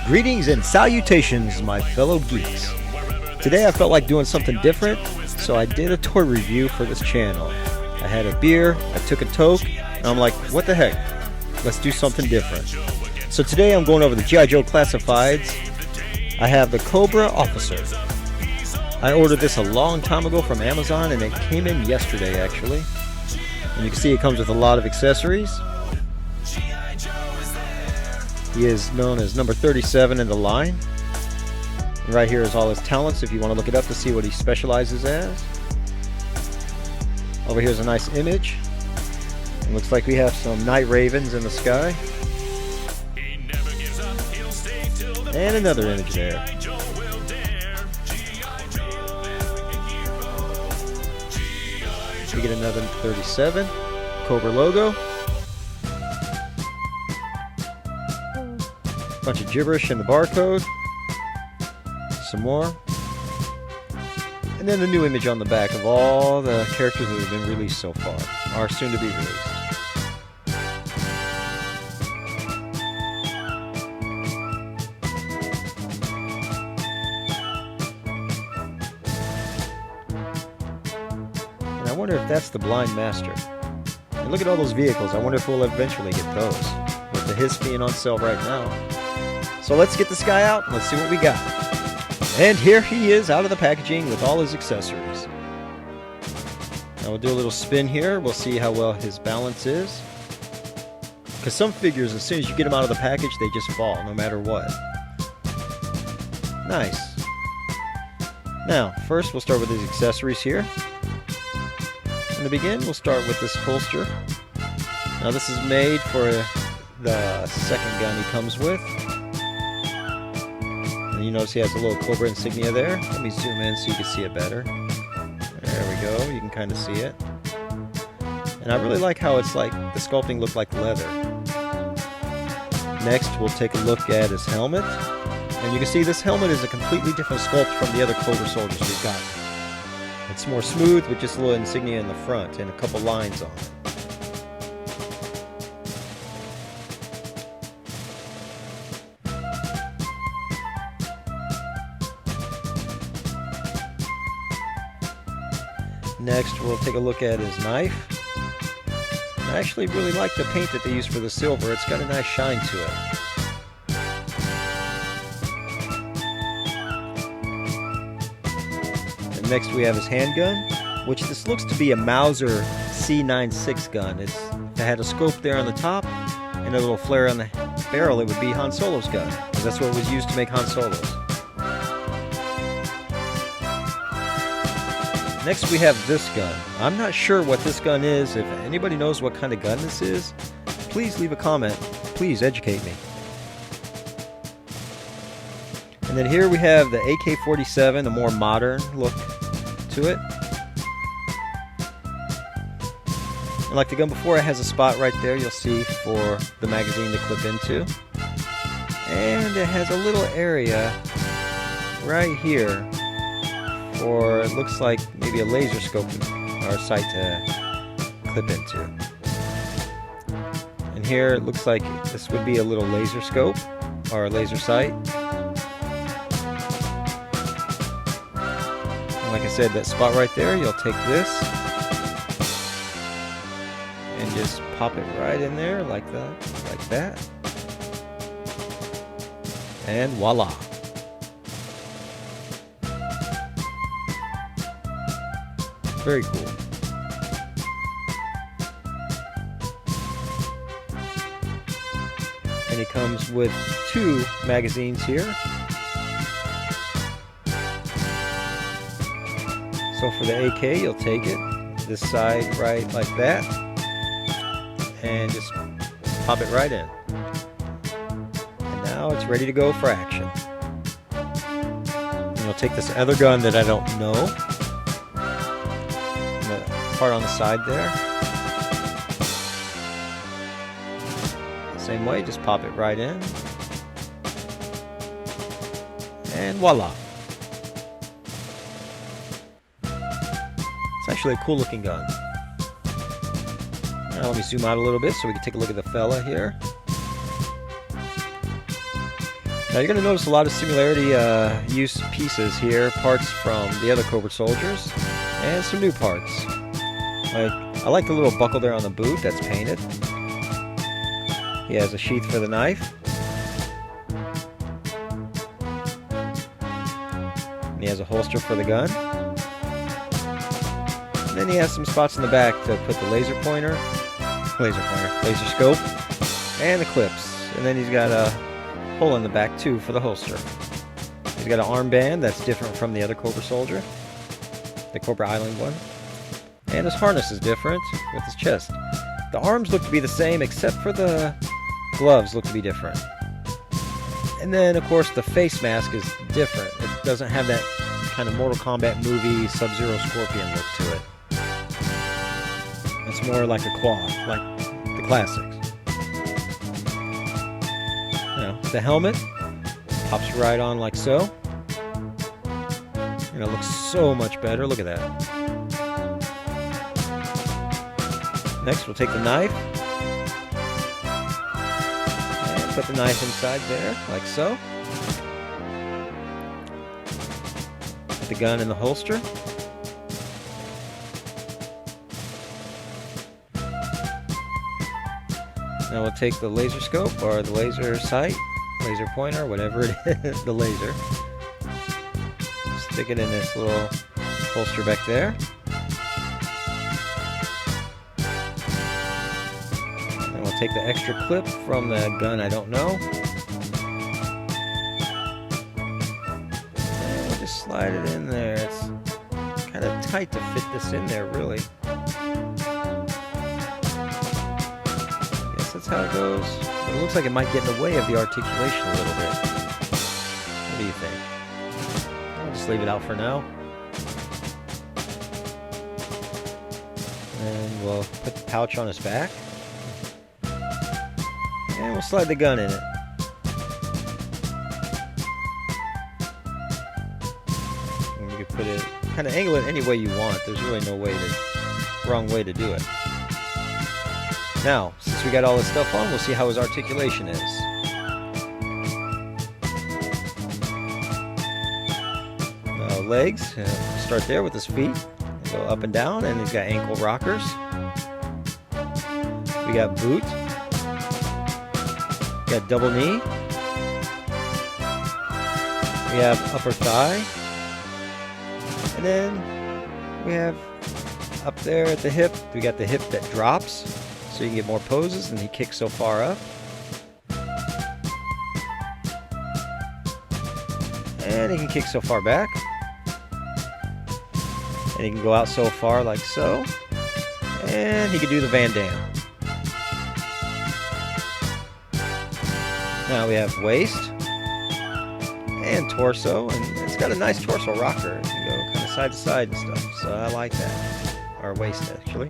Greetings and salutations, my fellow geeks. Today I felt like doing something different, so I did a toy review for this channel. I had a beer, I took a toke, and I'm like, what the heck? Let's do something different. So today I'm going over the G.I. Joe Classifieds. I have the Cobra Officer. I ordered this a long time ago from Amazon, and it came in yesterday actually. And you can see it comes with a lot of accessories. He is known as number 37 in the line. And right here is all his talents if you want to look it up to see what he specializes as. Over here is a nice image. It looks like we have some night ravens in the sky. And another image there. We get another 37. Cobra logo. Bunch of gibberish in the barcode. Some more. And then the new image on the back of all the characters that have been released so far, are soon to be released. And I wonder if that's the Blind Master. And look at all those vehicles. I wonder if we'll eventually get those. With the his being on sale right now. So let's get this guy out and let's see what we got. And here he is out of the packaging with all his accessories. Now we'll do a little spin here. We'll see how well his balance is. Because some figures, as soon as you get them out of the package, they just fall, no matter what. Nice. Now, first we'll start with his accessories here. And to begin, we'll start with this holster. Now this is made for the second gun he comes with. And you notice he has a little Cobra insignia there. Let me zoom in so you can see it better. There we go, you can kind of see it. And I really like how it's like, the sculpting looked like leather. Next, we'll take a look at his helmet. And you can see this helmet is a completely different sculpt from the other Cobra soldiers we've got. It's more smooth with just a little insignia in the front and a couple lines on it. Next, we'll take a look at his knife. I actually really like the paint that they use for the silver. It's got a nice shine to it. And next we have his handgun, which this looks to be a Mauser C96 gun. It had a scope there on the top and a little flare on the barrel. It would be Han Solo's gun, because that's what was used to make Han Solo's. Next we have this gun. I'm not sure what this gun is. If anybody knows what kind of gun this is, please leave a comment. Please educate me. And then here we have the AK-47, a more modern look to it. And like the gun before, it has a spot right there you'll see for the magazine to clip into. And it has a little area right here for, it looks like maybe a laser scope or sight to clip into. And here it looks like this would be a little laser scope or a laser sight. And like I said, that spot right there, you'll take this and just pop it right in there like that. And voila. Very cool. And it comes with two magazines here. So for the AK, you'll take it this side right like that and just pop it right in. And now it's ready to go for action. And you'll take this other gun that I don't know, part on the side there. Same way, just pop it right in. And voila. It's actually a cool looking gun. Now let me zoom out a little bit so we can take a look at the fella here. Now you're going to notice a lot of similarity use pieces here, parts from the other Cobra soldiers, and some new parts. I like the little buckle there on the boot that's painted. He has a sheath for the knife. And he has a holster for the gun. And then he has some spots in the back to put the laser scope, and the clips. And then he's got a hole in the back too for the holster. He's got an armband that's different from the other Cobra soldier, the Cobra Island one. And his harness is different with his chest. The arms look to be the same except for the gloves look to be different. And then of course the face mask is different. It doesn't have that kind of Mortal Kombat movie Sub-Zero Scorpion look to it. It's more like a cloth, like the classics. The helmet pops right on like so. And it looks so much better. Look at that. Next, we'll take the knife and put the knife inside there, like so. Put the gun in the holster. Now we'll take the laser scope or the laser sight, laser pointer, whatever it is, the laser. Stick it in this little holster back there. And we'll take the extra clip from the gun, I don't know. And we'll just slide it in there. It's kind of tight to fit this in there, really. That's how it goes. But it looks like it might get in the way of the articulation a little bit. What do you think? I'll just leave it out for now. And we'll put the pouch on his back. And we'll slide the gun in it. And you can put it, kind of angle it any way you want. There's really no wrong way to do it. Now, since we got all this stuff on, we'll see how his articulation is. Now, legs, start there with his feet. Go up and down, and he's got ankle rockers. We got boot. We got double knee. We have upper thigh. And then we have up there at the hip, we got the hip that drops. So you can get more poses, and he kicks so far up. And he can kick so far back. And he can go out so far like so. And he can do the Van Damme. Now we have waist and torso, and it's got a nice torso rocker. It can go kind of side to side and stuff, so I like that. Or waist, actually.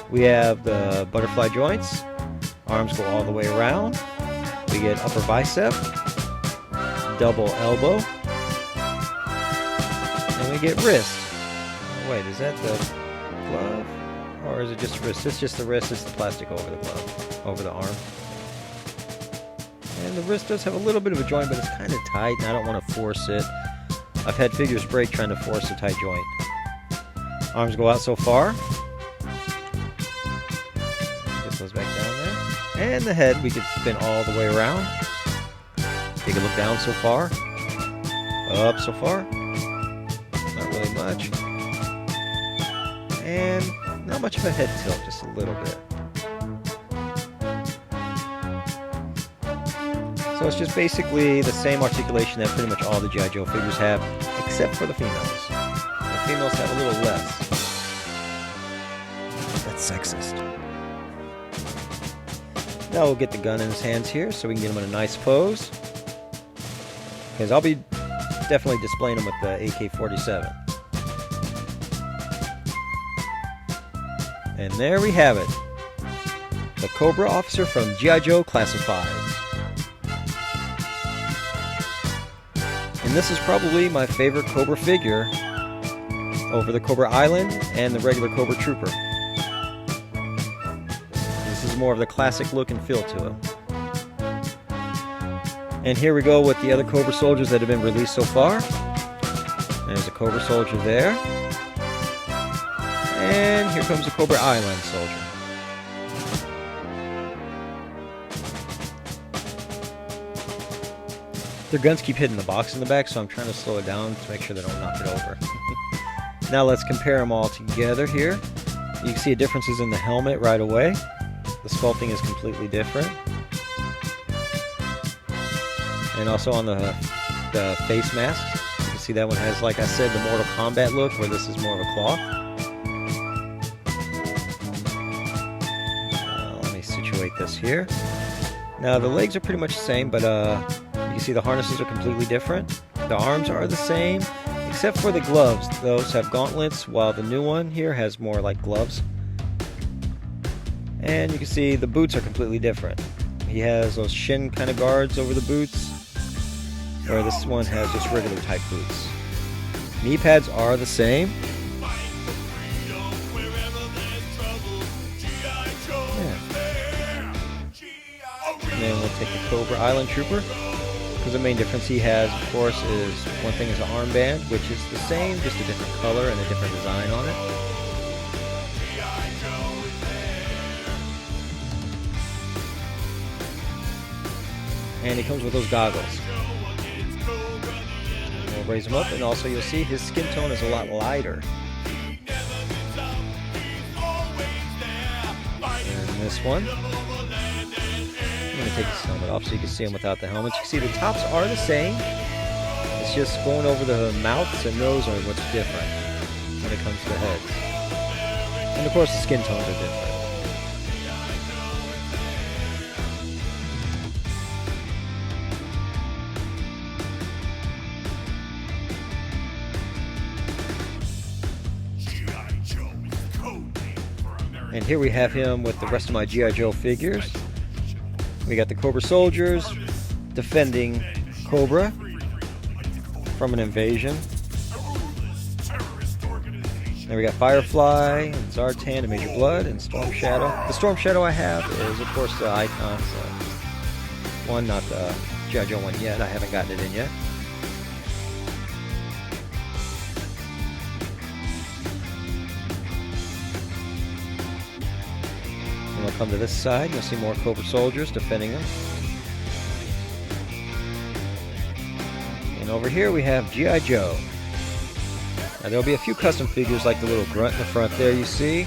We have the butterfly joints. Arms go all the way around. We get upper bicep, double elbow, and we get wrist. Oh, wait, is that the glove? Or is it just wrist? It's just the wrist. It's the plastic over the glove, over the arm. And the wrist does have a little bit of a joint, but it's kind of tight, and I don't want to force it. I've had figures break trying to force a tight joint. Arms go out so far. Goes back down there. And the head, we could spin all the way around. Take a look down so far. Up so far. Not really much. And not much of a head tilt, just a little bit. So it's just basically the same articulation that pretty much all the G.I. Joe figures have, except for the females. The females have a little less. That's sexist. Now we'll get the gun in his hands here so we can get him in a nice pose. Because I'll be definitely displaying him with the AK-47. And there we have it. The Cobra officer from G.I. Joe Classifieds. And this is probably my favorite Cobra figure over the Cobra Island and the regular Cobra Trooper. This is more of the classic look and feel to him. And here we go with the other Cobra soldiers that have been released so far. There's a Cobra soldier there. And here comes a Cobra Island soldier. Their guns keep hitting the box in the back, so I'm trying to slow it down to make sure they don't knock it over. Now let's compare them all together here. You can see differences in the helmet right away. The sculpting is completely different. And also on the face masks. You can see that one has, like I said, the Mortal Kombat look, where this is more of a cloth. Let me situate this here. Now the legs are pretty much the same, but you can see the harnesses are completely different. The arms are the same, except for the gloves. Those have gauntlets, while the new one here has more like gloves. And you can see the boots are completely different. He has those shin kind of guards over the boots, where this one has just regular type boots. Knee pads are the same. And then we'll take the Cobra Island Trooper, because the main difference he has, of course, is one thing is an armband, which is the same, just a different color and a different design on it. And he comes with those goggles. And we'll raise him up, and also you'll see his skin tone is a lot lighter. And this one, I'm going to take his helmet off so you can see him without the helmet. You can see the tops are the same. It's just going over the mouths and nose are what's different when it comes to the heads. And of course the skin tones are different. And here we have him with the rest of my G.I. Joe figures. We got the Cobra soldiers defending Cobra from an invasion. Then we got Firefly, and Zartan, and Major Blood, and Storm Shadow. The Storm Shadow I have is, of course, the Icons one, not the G.I. Joe one yet. I haven't gotten it in yet. And we'll come to this side. You'll see more Cobra soldiers defending them. And over here we have G.I. Joe. Now there'll be a few custom figures like the little grunt in the front there you see.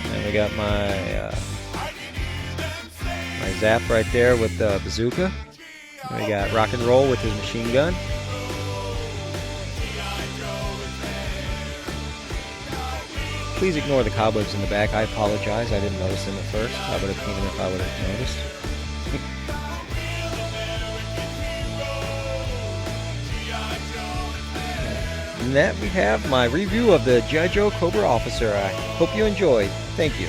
And we got my Zap right there with the bazooka. And we got Rock and Roll with his machine gun. Please ignore the cobwebs in the back. I apologize. I didn't notice them at first. I would have cleaned them if I would have noticed. And that we have my review of the G.I. Joe Cobra Officer. I hope you enjoyed. Thank you.